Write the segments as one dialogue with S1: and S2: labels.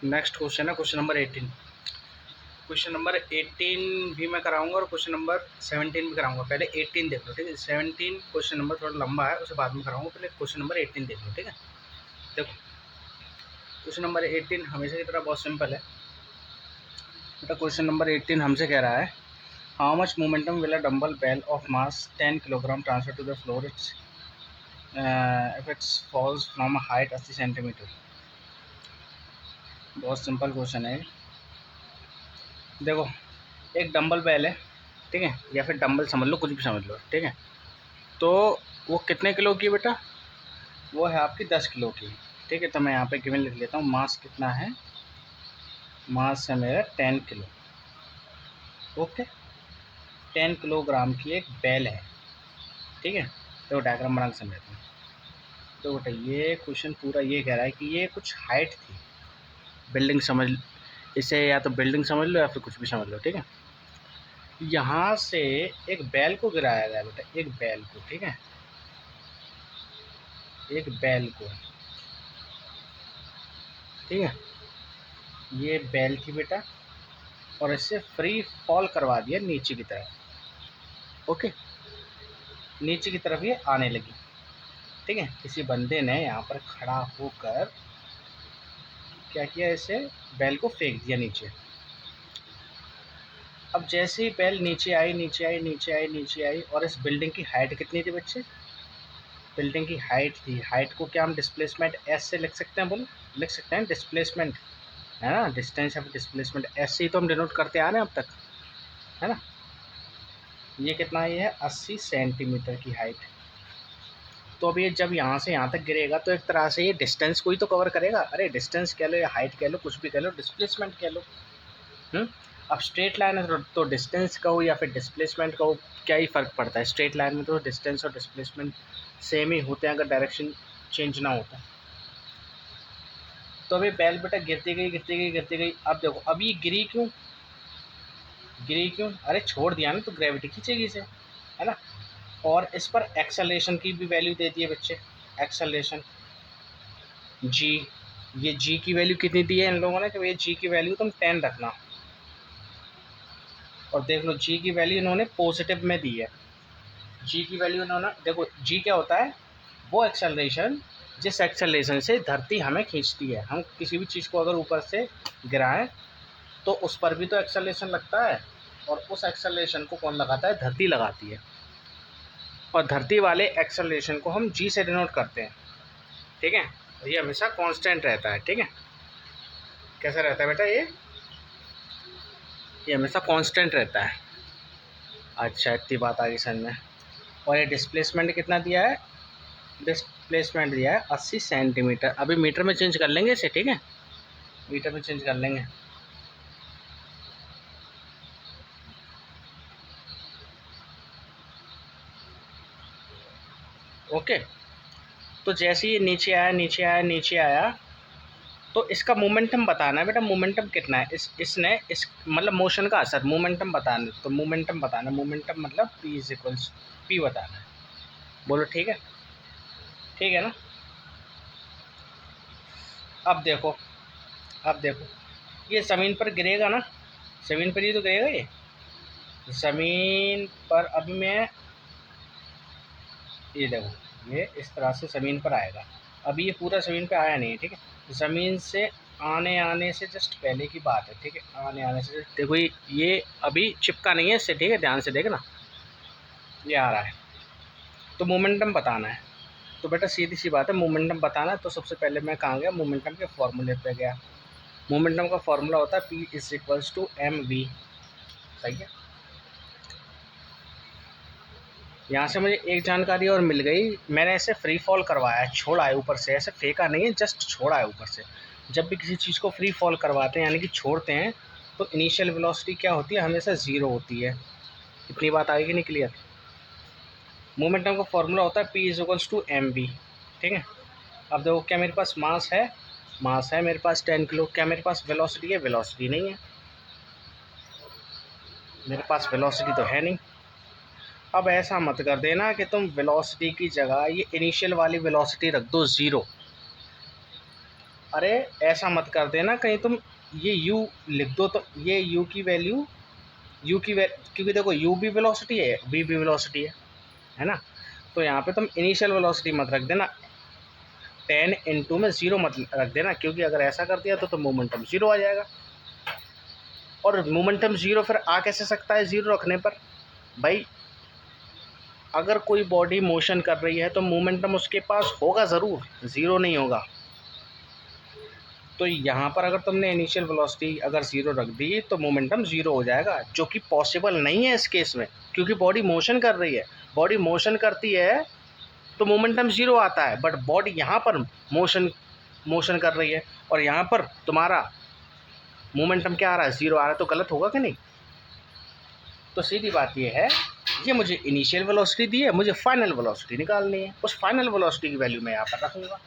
S1: Next question है question number 18। Question number 18 भी मैं कराऊंगा और क्वेश्चन नंबर 17 भी कराऊंगा। पहले 18 देख लो, ठीक है। 17 क्वेश्चन नंबर थोड़ा लंबा है, उसे बाद में कराऊंगा। पहले क्वेश्चन नंबर 18 देख लो, ठीक है। देखो क्वेश्चन नंबर 18 हमेशा की तरह बहुत सिंपल है बेटा। क्वेश्चन नंबर 18 हमसे कह रहा है how much momentum will a dumbbell of mass 10 kilogram transfer to the floor if it's falls from a height 80 centimetre. बहुत सिंपल क्वेश्चन है। देखो एक डंबल बेल है, ठीक है, या फिर डंबल समझ लो, कुछ भी समझ लो, ठीक है। तो वो कितने किलो की बेटा? वो है आपकी 10 किलो की, ठीक है। तो मैं यहाँ पे गिवन लिख लेता हूँ। मास कितना है? मास है मेरा 10 किलो, ओके। 10 किलोग्राम की एक बेल है, ठीक है। तो डायग्राम बना के समझाता हूँ। तो बेटा ये क्वेश्चन पूरा ये कह रहा है कि ये कुछ हाइट थी, बिल्डिंग समझ, इसे या तो बिल्डिंग समझ लो या फिर कुछ भी समझ लो, ठीक है। यहाँ से एक बैल को गिराया गया बेटा, एक बैल को, ठीक है, एक बैल को, ठीक है। ये बैल थी बेटा और इससे फ्री फॉल करवा दिया नीचे की तरफ, ओके। नीचे की तरफ ये आने लगी, ठीक है। किसी बंदे ने यहाँ पर खड़ा होकर क्या किया, इसे बैल को फेंक दिया नीचे। अब जैसे ही बैल नीचे आई नीचे आई नीचे आई नीचे आई, और इस बिल्डिंग की हाइट कितनी थी बच्चे? बिल्डिंग की हाइट थी, हाइट को क्या हम डिस्प्लेसमेंट एस से लिख सकते हैं? बोलो, लिख सकते हैं डिस्प्लेसमेंट, है ना। डिस्टेंस ऑफ डिस्प्लेसमेंट एस से ही तो हम डिनोट करते आ रहे हैं अब तक, है ना। ये कितना है? ये है 80 सेंटीमीटर की हाइट। तो अब ये जब यहाँ से यहाँ तक गिरेगा तो एक तरह से ये डिस्टेंस को ही तो कवर करेगा। अरे डिस्टेंस कह लो या हाइट कह लो, कुछ भी कह लो, डिस्प्लेसमेंट कह लो। अब स्ट्रेट लाइन है तो डिस्टेंस का हो या फिर डिस्प्लेसमेंट का हो, क्या ही फ़र्क पड़ता है। स्ट्रेट लाइन में तो डिस्टेंस और डिस्प्लेसमेंट सेम ही होते हैं अगर डायरेक्शन चेंज ना होता। तो अभी बैल बेटा गिरती गई गिरती गई गिरती गई। अब देखो अब ये गिरी क्यों? गिरी क्यों? अरे छोड़ दिया ना तो ग्रेविटी खींचेगी इसे, है ना। और इस पर एक्सेलरेशन की भी वैल्यू दे दी है बच्चे, एक्सेलरेशन जी। ये जी की वैल्यू कितनी दी है इन लोगों ने कि भैया जी की वैल्यू तुम 10 रखना। और देख लो जी की वैल्यू इन्होंने पॉजिटिव में दी है। जी की वैल्यू इन्होंने, देखो जी क्या होता है? वो एक्सेलरेशन जिस एक्सेलरेशन से धरती हमें खींचती है। हम किसी भी चीज़ को अगर ऊपर से गिराएं तो उस पर भी तो एक्सेलरेशन लगता है, और उस एक्सेलरेशन को कौन लगाता है? धरती लगाती है। और धरती वाले एक्सेलरेशन को हम जी से डिनोट करते हैं, ठीक है। ये हमेशा कांस्टेंट रहता है, ठीक है। कैसा रहता है बेटा? ये हमेशा कांस्टेंट रहता है। अच्छा इतनी बात आ गई समझ में। और ये डिस्प्लेसमेंट कितना दिया है? डिस्प्लेसमेंट दिया है 80 सेंटीमीटर। अभी मीटर में चेंज कर लेंगे इसे, ठीक है, मीटर में चेंज कर लेंगे। ओके। तो जैसे ही नीचे आया नीचे आया नीचे आया, तो इसका मोमेंटम बताना है बेटा। मोमेंटम कितना है? इसने इस मतलब मोशन का असर, मोमेंटम बताना है। तो मोमेंटम बताना, मोमेंटम मतलब P इज इक्वल्स P बताना है। बोलो ठीक है, ठीक है ना। अब देखो, अब देखो ये ज़मीन पर गिरेगा ना, ज़मीन पर ही तो गिरेगा ये। ज़मीन पर अभी मैं ये देखो, ये इस तरह से ज़मीन पर आएगा। अभी ये पूरा ज़मीन पे आया नहीं है, ठीक है। ज़मीन से आने आने से जस्ट पहले की बात है, ठीक है। आने आने से देखो ये अभी चिपका नहीं है इससे, ठीक है, ध्यान से देखना। ये आ रहा है तो मोमेंटम बताना है। तो बेटा सीधी सी बात है, मोमेंटम बताना है तो सबसे पहले मैं कहाँ गया? मोमेंटम के फॉर्मूले पे गया। मोमेंटम का फॉर्मूला होता है P is equals to mv, सही है। यहाँ से मुझे एक जानकारी और मिल गई। मैंने ऐसे फ्री फॉल करवाया है, छोड़ा है ऊपर से, ऐसे फेंका नहीं है, जस्ट छोड़ा है ऊपर से। जब भी किसी चीज़ को फ्री फॉल करवाते हैं यानी कि छोड़ते हैं तो इनिशियल वेलोसिटी क्या होती है? हमेशा ज़ीरो होती है। इतनी बात आएगी नहीं क्लियर? मोमेंटम का फॉर्मूला होता है P is equals to mv, ठीक है। अब देखो क्या मेरे पास मास है? मास है मेरे पास 10 किलो। क्या मेरे पास वेलोसिटी है? वेलोसिटी नहीं है, मेरे पास वेलोसिटी तो है नहीं। अब ऐसा मत कर देना कि तुम वेलोसिटी की जगह ये इनिशियल वाली वेलोसिटी रख दो 0। अरे ऐसा मत कर देना कहीं तुम ये u लिख दो, तो ये u की वैल्यू क्योंकि देखो u भी वेलोसिटी है, v भी वेलोसिटी है ना। तो यहाँ पे तुम इनिशियल वेलोसिटी मत रख देना, 10 इंटू में 0 मत रख देना, क्योंकि अगर ऐसा कर दिया तो मोमेंटम 0 आ जाएगा। और मोमेंटम 0 फिर आ कैसे सकता है 0 रखने पर भाई? अगर कोई बॉडी मोशन कर रही है तो मोमेंटम उसके पास होगा ज़रूर, 0 नहीं होगा। तो यहाँ पर अगर तुमने इनिशियल वेलोसिटी अगर 0 रख दी तो मोमेंटम 0 हो जाएगा, जो कि पॉसिबल नहीं है इस केस में, क्योंकि बॉडी मोशन कर रही है। बॉडी मोशन करती है तो मोमेंटम 0 आता है, बट बॉडी यहाँ पर मोशन कर रही है और यहाँ पर तुम्हारा मोमेंटम क्या आ रहा है, 0 आ रहा है, तो गलत होगा कि नहीं? तो सीधी बात ये है, ये मुझे इनिशियल वेलोसिटी दी है, मुझे फाइनल वेलोसिटी निकालनी है। उस फाइनल वेलोसिटी की वैल्यू मैं यहाँ पर रखूँगा।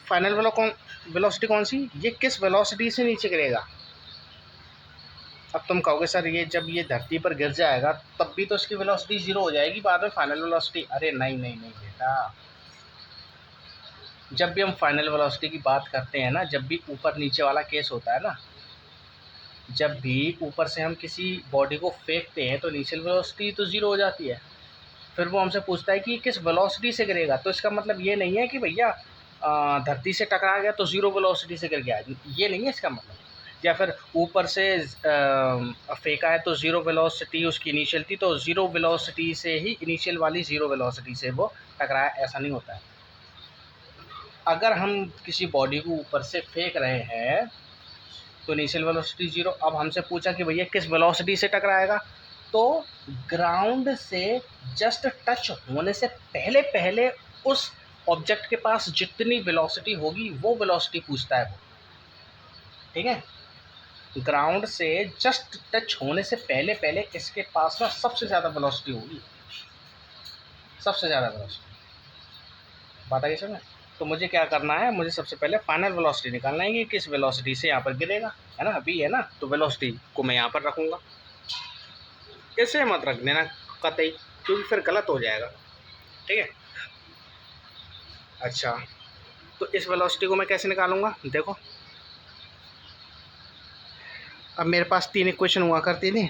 S1: फाइनल वेलोसिटी कौन सी? ये किस वेलोसिटी से नीचे गिरेगा। अब तुम कहोगे सर ये जब ये धरती पर गिर जाएगा तब भी तो इसकी वेलोसिटी 0 हो जाएगी बाद में फाइनल वेलोसिटी। अरे नहीं नहीं नहीं बेटा, जब भी हम फाइनल वेलोसिटी की बात करते हैं ना, जब भी ऊपर नीचे वाला केस होता है ना, जब भी ऊपर से हम किसी बॉडी को फेंकते हैं तो इनिशियल वेलोसिटी तो 0 हो जाती है। फिर वो हमसे पूछता है कि किस वेलोसिटी से गिरेगा, तो इसका मतलब ये नहीं है कि भैया धरती से टकरा गया तो 0 वेलोसिटी से गिर गया, ये नहीं है इसका मतलब। या फिर ऊपर से फेंका है तो 0 वेलोसिटी उसकी इनिशियल थी, तो 0 वेलोसिटी से ही इनिशियल वाली 0 वेलोसिटी से वो टकराया, ऐसा नहीं होता है। अगर हम किसी बॉडी को ऊपर से फेंक रहे हैं तो इनिशियल वेलोसिटी 0। अब हमसे पूछा कि भैया किस वेलोसिटी से टकराएगा, तो ग्राउंड से जस्ट टच होने से पहले उस ऑब्जेक्ट के पास जितनी वेलोसिटी होगी वो वेलोसिटी पूछता है वो, ठीक है। ग्राउंड से जस्ट टच होने से पहले इसके पास ना सबसे ज़्यादा वेलोसिटी होगी, सबसे ज़्यादा वेलोसिटी। बात आई समझ? तो मुझे क्या करना है, मुझे सबसे पहले फाइनल वेलोसिटी निकालना है कि किस वेलोसिटी से यहाँ पर गिरेगा, है ना। v है ना, तो वेलोसिटी को मैं यहाँ पर रखूँगा। ऐसे मत रख देना कतई, क्योंकि फिर गलत हो जाएगा, ठीक है। अच्छा, तो इस वेलोसिटी को मैं कैसे निकालूंगा, देखो अब मेरे पास 3 इक्वेशन हुआ करती थी।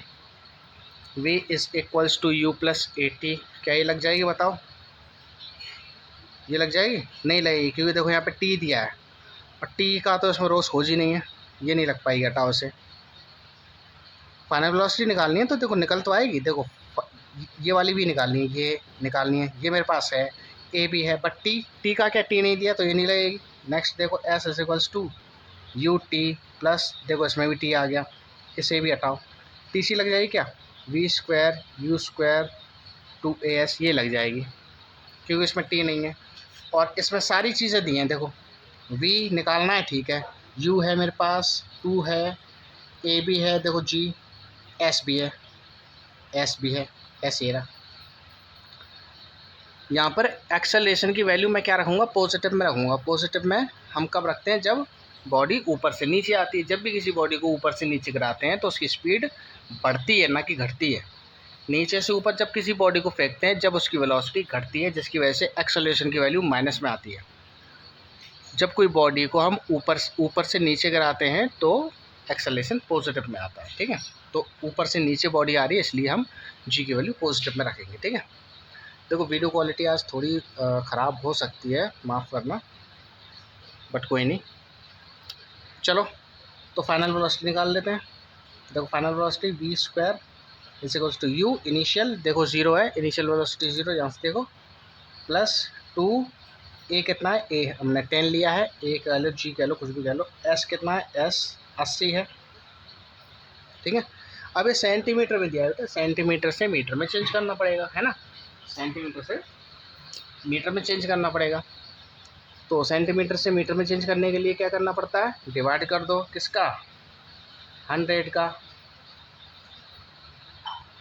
S1: v is equals to u plus AT, क्या ये लग जाएगी बताओ? ये लग जाएगी? नहीं लगेगी, क्योंकि देखो यहाँ पे t दिया है और t का तो इसमें रोज खोज ही नहीं है, ये नहीं लग पाएगी, हटाओ से। फाइनल वेलोसिटी निकालनी है तो देखो निकल तो आएगी, देखो ये वाली भी निकालनी है, ये निकालनी है, ये मेरे पास है, ए भी है, बट टी का क्या, टी नहीं दिया तो ये नहीं लगेगी। नेक्स्ट देखो S is equals to U T plus, देखो इसमें भी टी आ गया, इसे भी हटाओ, टी सी लग जाएगी क्या, V square U square two A S, ये लग जाएगी क्योंकि इसमें टी नहीं है। और इसमें सारी चीज़ें दी हैं, देखो वी निकालना है, ठीक है, यू है मेरे पास, टू है, ए भी है, देखो जी, एस भी है, एस भी है, एस ये रहा। यहाँ पर एक्सेलरेशन की वैल्यू मैं क्या रखूँगा, पॉजिटिव में रखूँगा। पॉजिटिव में हम कब रखते हैं, जब बॉडी ऊपर से नीचे आती है। जब भी किसी बॉडी को ऊपर से नीचे गिराते हैं तो उसकी स्पीड बढ़ती है, ना कि घटती है। नीचे से ऊपर जब किसी बॉडी को फेंकते हैं जब उसकी वेलोसिटी घटती है, जिसकी वजह से एक्सेलरेशन की वैल्यू माइनस में आती है। जब कोई बॉडी को हम ऊपर से नीचे गिराते हैं तो एक्सेलरेशन पॉजिटिव में आता है, ठीक है। तो ऊपर से नीचे बॉडी आ रही है इसलिए हम जी की वैल्यू पॉजिटिव में रखेंगे, ठीक है। देखो वीडियो क्वालिटी आज थोड़ी ख़राब हो सकती है, माफ़ करना, बट कोई नहीं। चलो तो फाइनल वेलोसिटी निकाल लेते हैं। देखो final velocity V square is equals to U, initial देखो 0 है, इनिशियल वेलोसिटी 0, यहाँ से देखो, प्लस 2 ए कितना है, ए हमने 10 लिया है, ए कह लो, जी कह लो, कुछ भी कह लो, एस कितना है, एस 80 है, ठीक है। अब ये सेंटीमीटर में दिया है, सेंटीमीटर से मीटर में चेंज करना पड़ेगा, है ना, सेंटीमीटर से मीटर में चेंज करना पड़ेगा। तो सेंटीमीटर से मीटर में चेंज करने के लिए क्या करना पड़ता है, डिवाइड कर दो, किसका, 100 का,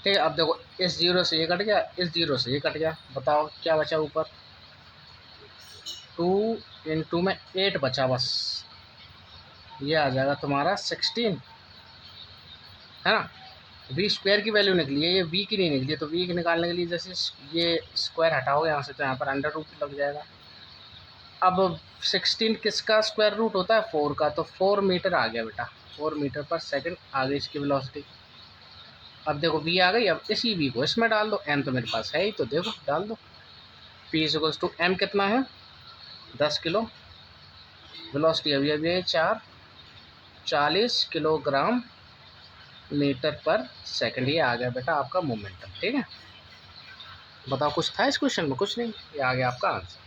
S1: ठीक है। अब देखो इस 0 से ये कट गया, इस 0 से ये कट गया, बताओ क्या बचा ऊपर, 2 इंटू में 8 बचा, बस ये आ जाएगा तुम्हारा 16, है ना। वी स्क्वायर की वैल्यू निकली है, ये वी की नहीं निकली है, तो वी की निकालने के लिए जैसे ये स्क्वायर हटाओगे यहाँ से तो यहाँ पर अंडर रूट लग जाएगा, अब 16 किसका स्क्वायर रूट होता है? 4 का, तो 4 मीटर आ गया बेटा, 4 मीटर पर सेकंड आ गई इसकी वेलोसिटी। अब देखो v आ गई, अब इसी v को इसमें डाल दो, m तो मेरे पास है ही, तो देखो डाल दो। p इक्वल्स टू m कितना है? 10 किलो। वेलोसिटी अभी अभी है 40 किलोग्राम मीटर पर सेकंड। ये आ गया बेटा आपका मोमेंटम। ठीक है, बताओ कुछ था इस क्वेश्चन में? कुछ नहीं, ये आ गया आपका आंसर।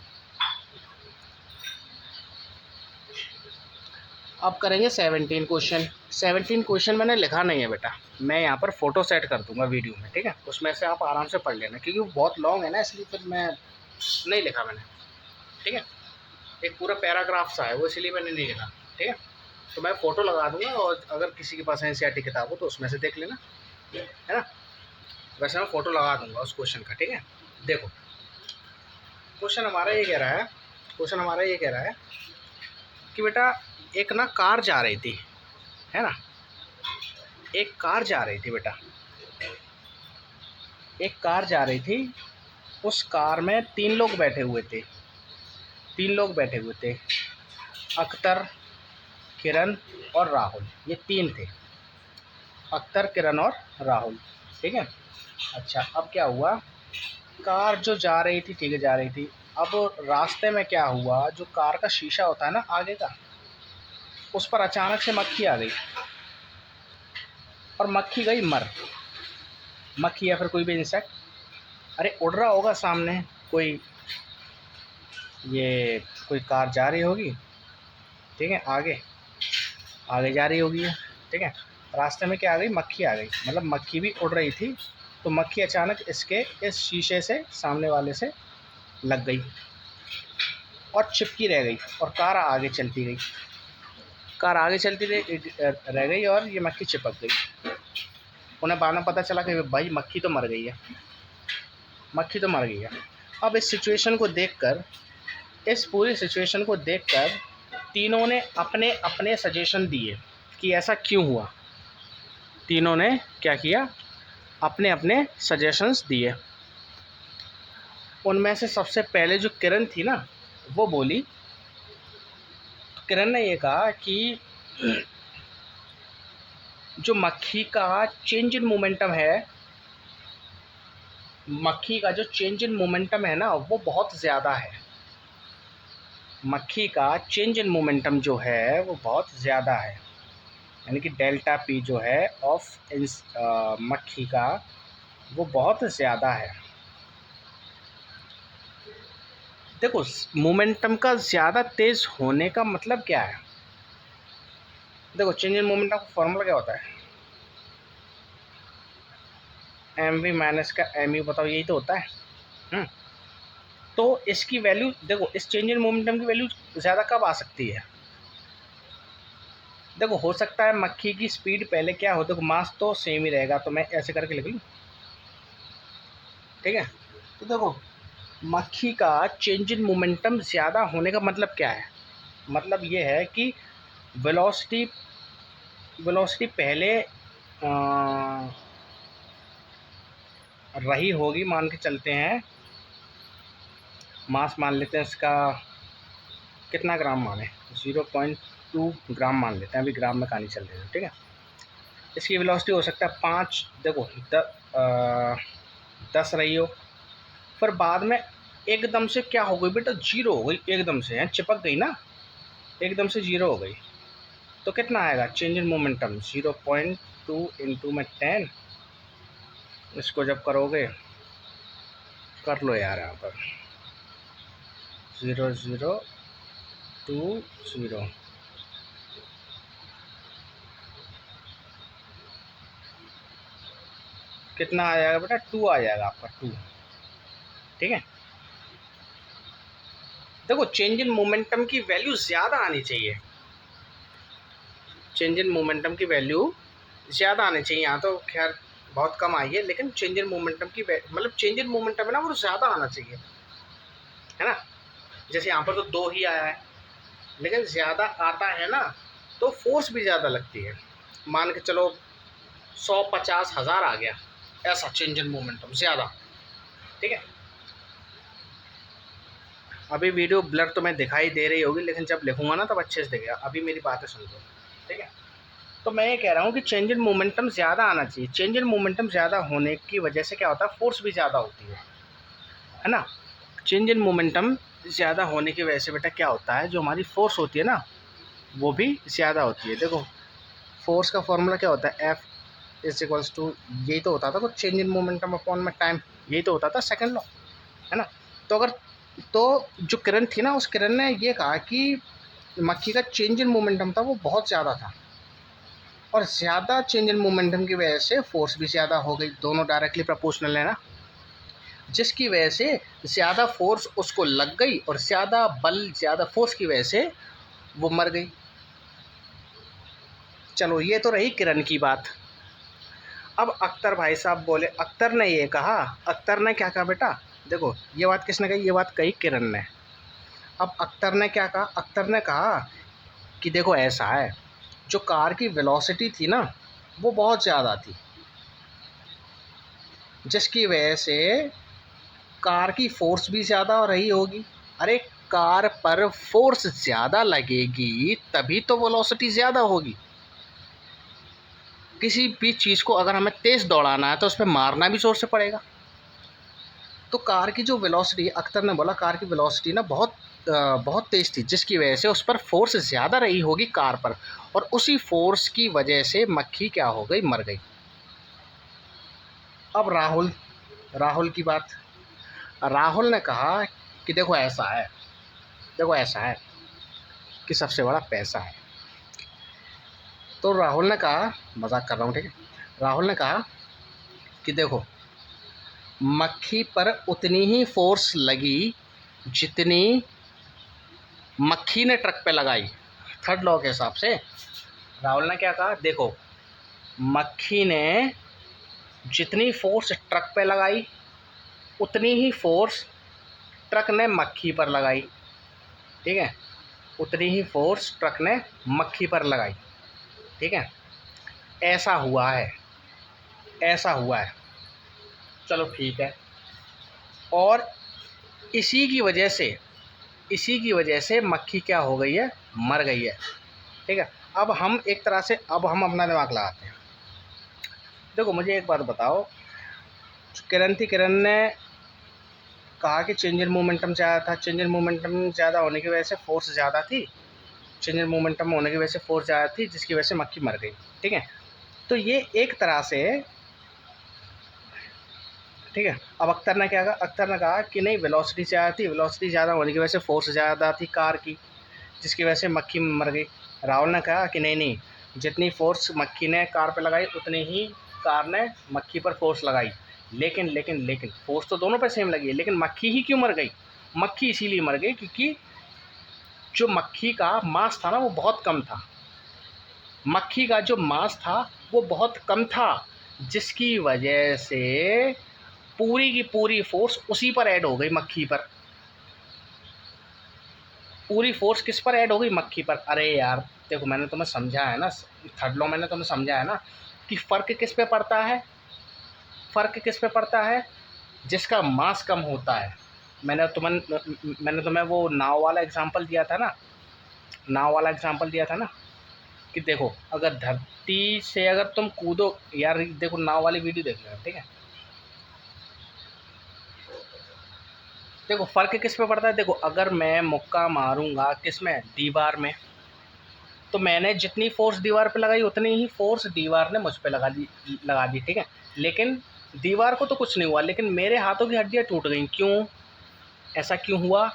S1: अब करेंगे 17 क्वेश्चन। 17 क्वेश्चन मैंने लिखा नहीं है बेटा, मैं यहाँ पर फोटो सेट कर दूंगा वीडियो में, ठीक है, उसमें से आप आराम से पढ़ लेना, क्योंकि वो बहुत लॉन्ग है ना, इसलिए फिर मैं नहीं लिखा मैंने। ठीक है, एक पूरा पैराग्राफ सा है वो, इसलिए मैंने नहीं लिखा। ठीक है, तो मैं फ़ोटो लगा दूंगा, और अगर किसी के पास एनसीईआरटी किताब हो तो उसमें से देख लेना, है ना। वैसे मैं फ़ोटो लगा दूंगा उस क्वेश्चन का। ठीक है, देखो क्वेश्चन हमारा ये कह रहा है कि बेटा एक ना कार जा रही थी, है ना, एक कार जा रही थी बेटा, एक कार जा रही थी। उस कार में 3 लोग बैठे हुए थे, 3 लोग बैठे हुए थे, अख्तर, किरण और राहुल, ये 3 थे, अख्तर, किरण और राहुल। ठीक है, अच्छा अब क्या हुआ, कार जो जा रही थी, ठीक है, जा रही थी। अब रास्ते में क्या हुआ, जो कार का शीशा होता है ना आगे का, उस पर अचानक से मक्खी आ गई, और मक्खी गई मर। मक्खी या फिर कोई भी इंसेक्ट, अरे उड़ रहा होगा सामने कोई, ये कोई कार जा रही होगी, ठीक है, आगे आगे जा रही होगी, ठीक है, रास्ते में क्या आ गई, मक्खी आ गई, मतलब मक्खी भी उड़ रही थी, तो मक्खी अचानक इसके इस शीशे से सामने वाले से लग गई और चिपकी रह गई, और कार आगे चलती गई, कार आगे चलती रह गई, और ये मक्खी चिपक गई। उन्हें बाद में पता चला कि भाई मक्खी तो मर गई है, मक्खी तो मर गई है। अब इस सिचुएशन को देखकर, इस पूरी सिचुएशन को देखकर तीनों ने अपने अपने सजेशन दिए कि ऐसा क्यों हुआ। तीनों ने क्या किया, अपने अपने सजेशंस दिए। उनमें से सबसे पहले जो किरण थी ना, वो बोली, तो किरण ने ये कहा कि जो मक्खी का चेंज इन मोमेंटम है, मक्खी का जो चेंज इन मोमेंटम है ना, वो बहुत ज़्यादा है। मक्खी का चेंज इन मोमेंटम जो है वो बहुत ज़्यादा है, यानी कि डेल्टा पी जो है ऑफ मक्खी का, वो बहुत ज़्यादा है। देखो मोमेंटम का ज़्यादा तेज़ होने का मतलब क्या है, देखो चेंज इन मोमेंटम का फॉर्मूला क्या होता है, एम वी माइनस का एम यू, बताओ यही तो होता है। तो इसकी वैल्यू देखो, इस चेंज इन मोमेंटम की वैल्यू ज़्यादा कब आ सकती है, देखो हो सकता है मक्खी की स्पीड पहले क्या हो, देखो मास तो सेम ही रहेगा, तो मैं ऐसे करके लिख लूँ, ठीक है। तो देखो मक्खी का चेंज इन मोमेंटम ज़्यादा होने का मतलब क्या है, मतलब ये है कि वेलोसिटी वेलोसिटी पहले रही होगी, मान के चलते हैं, मास मान लेते हैं इसका, कितना ग्राम माने, 0.2 ग्राम मान लेते हैं, अभी ग्राम में कहानी चल रही है, ठीक है। इसकी वेलोसिटी हो सकता है 5, देखो 10 रही हो, फिर बाद में एकदम से क्या हो गई बेटा, 0 हो गई, एकदम से है, चिपक गई ना, एकदम से 0 हो गई, तो कितना आएगा चेंज इन मोमेंटम, 0.2 इंटू में 10, इसको जब करोगे, कर लो यार यहाँ पर, 0.020, कितना आ जाएगा बेटा, 2 आ जाएगा आपका, 2, ठीक है। देखो चेंज इन मोमेंटम की वैल्यू ज़्यादा आनी चाहिए, चेंज इन मोमेंटम की वैल्यू ज़्यादा आनी चाहिए, यहाँ तो खैर बहुत कम आई है, लेकिन चेंज इन मोमेंटम की मतलब चेंज इन मोमेंटम है ना, वो ज़्यादा आना चाहिए, है ना। जैसे यहाँ पर तो 2 ही आया है, लेकिन ज़्यादा आता है ना, तो फोर्स भी ज़्यादा लगती है, मान के चलो 100, 50, 1000 आ गया, ऐसा चेंज इन मोमेंटम ज़्यादा, ठीक है। अभी वीडियो ब्लर तो मैं दिखाई दे रही होगी, लेकिन जब लिखूंगा ना तब अच्छे से दिखेगा। अभी मेरी बातें सुन लो, ठीक है। तो मैं ये कह रहा हूँ कि चेंज इन मोमेंटम ज़्यादा आना चाहिए। चेंज इन मोमेंटम ज़्यादा होने की वजह से क्या होता है, फोर्स भी ज़्यादा होती है ना। चेंज इन मोमेंटम ज़्यादा होने की वजह से बेटा क्या होता है, जो हमारी फोर्स होती है ना वो भी ज़्यादा होती है। देखो फोर्स का फॉर्मूला क्या होता है, एफ इज इक्वल्स टू, यही तो होता था कुछ, चेंज इन मोमेंटम अपॉन में टाइम, यही तो होता था सेकंड लॉ, है ना। तो जो किरण थी ना, उस किरण ने ये कहा कि मक्खी का चेंज इन मोमेंटम था वो बहुत ज़्यादा था, और ज़्यादा चेंज इन मोमेंटम की वजह से फोर्स भी ज़्यादा हो गई। दोनों डायरेक्टली प्रोपोर्शनल है ना, जिसकी वजह से ज़्यादा फोर्स उसको लग गई, और ज़्यादा बल ज़्यादा फोर्स की वजह से वो मर गई। चलो ये तो रही किरण की बात। अब अख्तर भाई साहब बोले, अख्तर ने ये कहा, अख्तर ने क्या कहा बेटा, देखो ये बात किसने कही, ये बात कही किरण ने। अब अख्तर ने क्या कहा, अख्तर ने कहा कि देखो ऐसा है, जो कार की वेलोसिटी थी ना वो बहुत ज़्यादा थी, जिसकी वजह से कार की फोर्स भी ज़्यादा हो रही होगी। अरे कार पर फोर्स ज़्यादा लगेगी तभी तो वेलोसिटी ज़्यादा होगी। किसी भी चीज़ को अगर हमें तेज़ दौड़ाना है तो उस पर मारना भी ज़ोर से पड़ेगा। तो कार की जो वेलोसिटी, अख्तर ने बोला कार की वेलोसिटी ना बहुत तेज़ थी, जिसकी वजह से उस पर फोर्स ज़्यादा रही होगी कार पर, और उसी फोर्स की वजह से मक्खी क्या हो गई, मर गई। अब राहुल की बात, राहुल ने कहा कि देखो ऐसा है, देखो ऐसा है कि सबसे बड़ा पैसा है। तो राहुल ने कहा, मजाक कर रहा हूँ ठीक है, राहुल ने कहा कि देखो मक्खी पर उतनी ही फोर्स लगी जितनी मक्खी ने ट्रक पे लगाई। थर्ड लॉ के हिसाब से राहुल ने क्या कहा, देखो मक्खी ने जितनी फोर्स ट्रक पे लगाई उतनी ही फोर्स ट्रक ने मक्खी पर लगाई, ठीक है, उतनी ही फोर्स ट्रक ने मक्खी पर लगाई, ठीक है। ऐसा हुआ है, ऐसा हुआ है, चलो ठीक है। और इसी की वजह से मक्खी क्या हो गई है, मर गई है, ठीक है। अब हम एक तरह से अब हम अपना दिमाग लगाते हैं। देखो मुझे एक बात बताओ, किरण थी, किरण ने कहा कि चेंज इन मोमेंटम ज़्यादा था, चेंज इन मोमेंटम ज़्यादा होने की वजह से फोर्स ज़्यादा थी, चेंज इन मोमेंटम होने की वजह से फोर्स ज़्यादा थी, जिसकी वजह से मक्खी मर गई, ठीक है। तो ये एक तरह से, ठीक है। अब अख्तर ने क्या कहा, अख्तर ने कहा कि नहीं वेलोसिटी ज़्यादा थी, वेलोसिटी ज़्यादा होने की वजह से फोर्स ज़्यादा थी कार की, जिसकी वजह से मक्खी मर गई। राहुल ने कहा कि नहीं नहीं, जितनी फोर्स मक्खी ने कार पर लगाई उतनी ही कार ने मक्खी पर फोर्स लगाई, लेकिन लेकिन लेकिन फोर्स तो दोनों पर सेम लगी है, लेकिन मक्खी ही क्यों मर गई, मक्खी इसीलिए मर गई क्योंकि जो मक्खी का मास था ना वो बहुत कम था, मक्खी का जो मास था वो बहुत कम था, जिसकी वजह से पूरी की पूरी फोर्स उसी पर ऐड हो गई, मक्खी पर। पूरी फोर्स किस पर ऐड हो गई, मक्खी पर। अरे यार देखो मैंने तुम्हें समझा है ना, थर्ड लॉ मैंने तुम्हें समझा है ना कि फ़र्क किस पे पड़ता है, फ़र्क किस पे पड़ता है, जिसका मास कम होता है। मैंने तुम्हें वो नाव वाला एग्जांपल दिया था ना, नाव वाला एग्जांपल दिया था ना कि देखो अगर धरती से अगर तुम कूदो, यार देखो नाव वाली वीडियो देख लेना, ठीक है। देखो फ़र्क किस पे पड़ता है, देखो अगर मैं मुक्का मारूंगा किस में, दीवार में, तो मैंने जितनी फोर्स दीवार पे लगाई उतनी ही फोर्स दीवार ने मुझ पे लगा दी, ठीक है। लेकिन दीवार को तो कुछ नहीं हुआ, लेकिन मेरे हाथों की हड्डियाँ टूट गई, क्यों, ऐसा क्यों हुआ,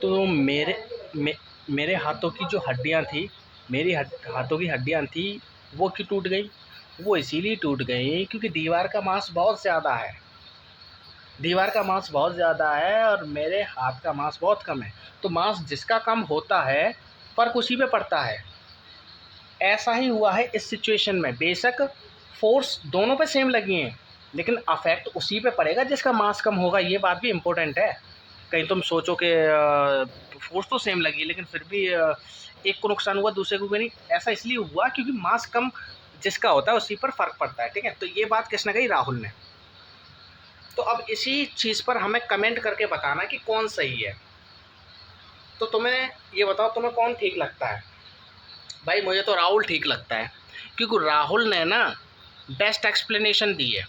S1: तो मेरे हाथों की जो हड्डियाँ थी, हाथों की हड्डियाँ थी वो क्यों टूट गई, वो इसीलिए टूट गई क्योंकि दीवार का मास बहुत ज़्यादा है, दीवार का मास बहुत ज़्यादा है और मेरे हाथ का मास बहुत कम है। तो मास जिसका कम होता है फ़र्क उसी पे पड़ता है। ऐसा ही हुआ है इस सिचुएशन में, बेशक फोर्स दोनों पे सेम लगी हैं लेकिन अफेक्ट उसी पे पड़ेगा जिसका मास कम होगा, ये बात भी इम्पोर्टेंट है। कहीं तुम सोचो कि फोर्स तो सेम लगी लेकिन फिर भी एक को नुकसान हुआ दूसरे को भी नहीं, ऐसा इसलिए हुआ क्योंकि मास कम, जिसका होता है उसी पर फ़र्क पड़ता है, ठीक है। तो ये बात किसने कही? राहुल ने। तो अब इसी चीज़ पर हमें कमेंट करके बताना कि कौन सही है। तो तुम्हें ये बताओ, तुम्हें कौन ठीक लगता है? भाई मुझे तो राहुल ठीक लगता है, क्योंकि राहुल ने ना बेस्ट एक्सप्लेनेशन दी है,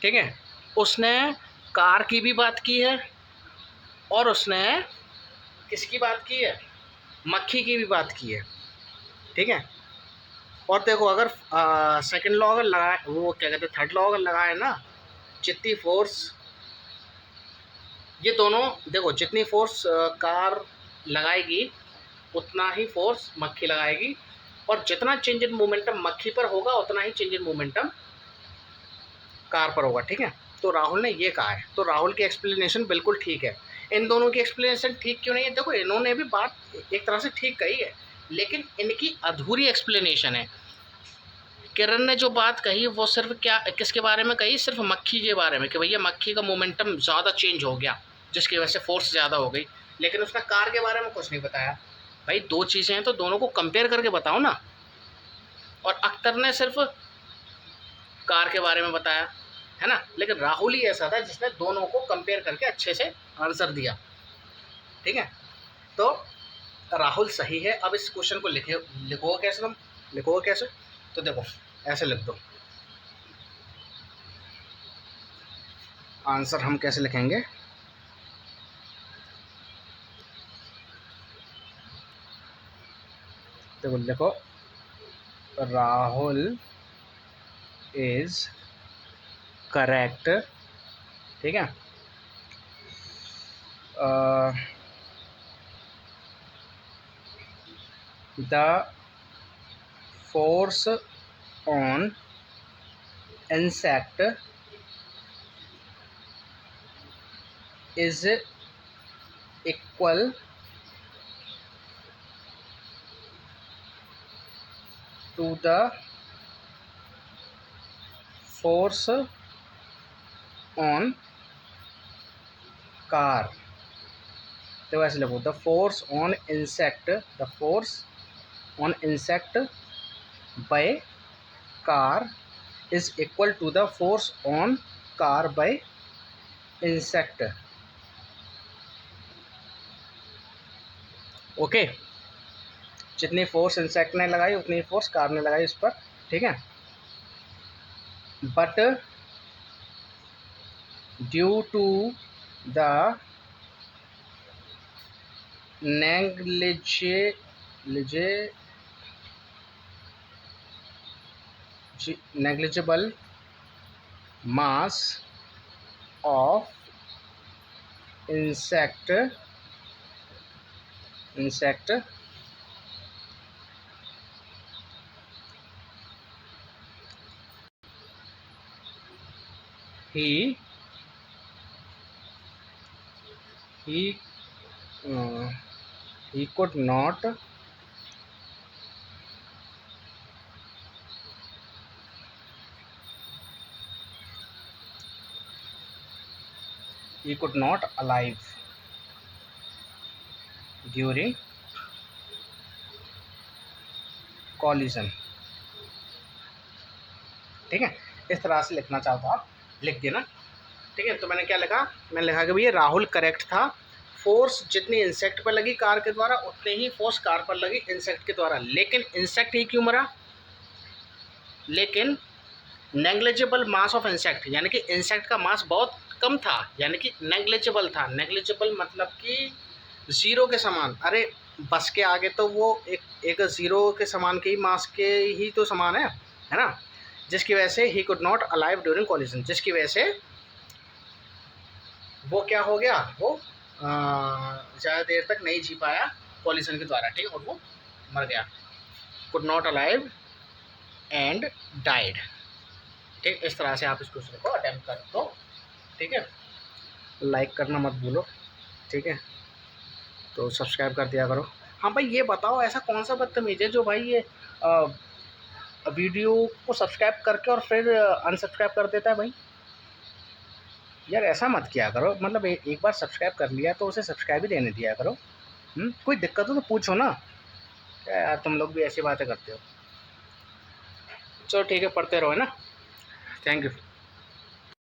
S1: ठीक है। उसने कार की भी बात की है और उसने किसकी बात की है? मक्खी की भी बात की है, ठीक है। और देखो, अगर सेकंड लॉ अगर लगाए, वो क्या कहते हैं, थर्ड लॉ अगर लगाए ना, जितनी फोर्स, ये दोनों देखो, जितनी फोर्स कार लगाएगी उतना ही फोर्स मक्खी लगाएगी, और जितना चेंज इन मोमेंटम मक्खी पर होगा उतना ही चेंज इन मोमेंटम कार पर होगा, ठीक है। तो राहुल ने ये कहा है, तो राहुल की एक्सप्लेनेशन बिल्कुल ठीक है। इन दोनों की एक्सप्लेनेशन ठीक क्यों नहीं है? देखो, इन्होंने भी बात एक तरह से ठीक कही है, लेकिन इनकी अधूरी एक्सप्लेनेशन है। किरण ने जो बात कही वो सिर्फ क्या, किसके बारे में कही? सिर्फ मक्खी के बारे में, कि भैया मक्खी का मोमेंटम ज़्यादा चेंज हो गया जिसकी वजह से फोर्स ज़्यादा हो गई, लेकिन उसने कार के बारे में कुछ नहीं बताया। भाई दो चीज़ें हैं तो दोनों को कंपेयर करके बताओ ना। और अख्तर ने सिर्फ कार के बारे में बताया, है ना, लेकिन राहुल ही ऐसा था जिसने दोनों को कंपेयर करके अच्छे से आंसर दिया, ठीक है। तो राहुल सही है। अब इस क्वेश्चन को लिखोगे कैसे? तुम लिखोगे कैसे? तो देखो, ऐसे लिख दो। आंसर हम कैसे लिखेंगे? देखो, लिखो, राहुल इज करेक्ट, ठीक है। The force on insect is equal to the force on car। तो ऐसे लिखो, the force on insect by car is equal to the force on car by insect. Okay, जितनी फोर्स इंसेक्ट ने लगाई उतनी force car ने लगाई इस पर, ठीक है। But due to the negligible mass of insect he could not alive during collision, ठीक है। इस तरह से लिखना चाहो तो आप लिख देना, ठीक है। तो मैंने क्या लिखा? मैंने लिखा कि भैया राहुल करेक्ट था, फोर्स जितनी इंसेक्ट पर लगी कार के द्वारा उतनी ही फोर्स कार पर लगी इंसेक्ट के द्वारा, लेकिन इंसेक्ट ही क्यों मरा? लेकिन नेग्लिजिबल मास ऑफ इंसेक्ट, यानी कि इंसेक्ट का मास बहुत कम था, यानी कि नेग्लिजिबल था। नेग्लिजिबल मतलब कि ज़ीरो के समान। अरे बस के आगे तो वो एक ज़ीरो के समान के ही मास के ही तो समान है ना। जिसकी वजह से he could not alive during collision, जिसकी वजह से वो क्या हो गया, वो ज़्यादा देर तक नहीं जी पाया कॉलिजन के द्वारा, ठीक है, और वो मर गया। Could not alive and died, ठीक। इस तरह से आप इस क्वेश्चन को अटेम्प्ट कर दो, ठीक है। लाइक करना मत भूलो, ठीक है। तो सब्सक्राइब कर दिया करो। हाँ भाई, ये बताओ ऐसा कौन सा बदतमीज है जो भाई ये वीडियो को सब्सक्राइब करके और फिर अनसब्सक्राइब कर देता है? भाई यार ऐसा मत किया करो, मतलब एक बार सब्सक्राइब कर लिया तो उसे सब्सक्राइब ही देने दिया करो। कोई दिक्कत हो तो पूछो ना। क्या यार, तुम लोग भी ऐसी बातें करते हो। चलो ठीक है, पढ़ते रहो है ना। Thank you.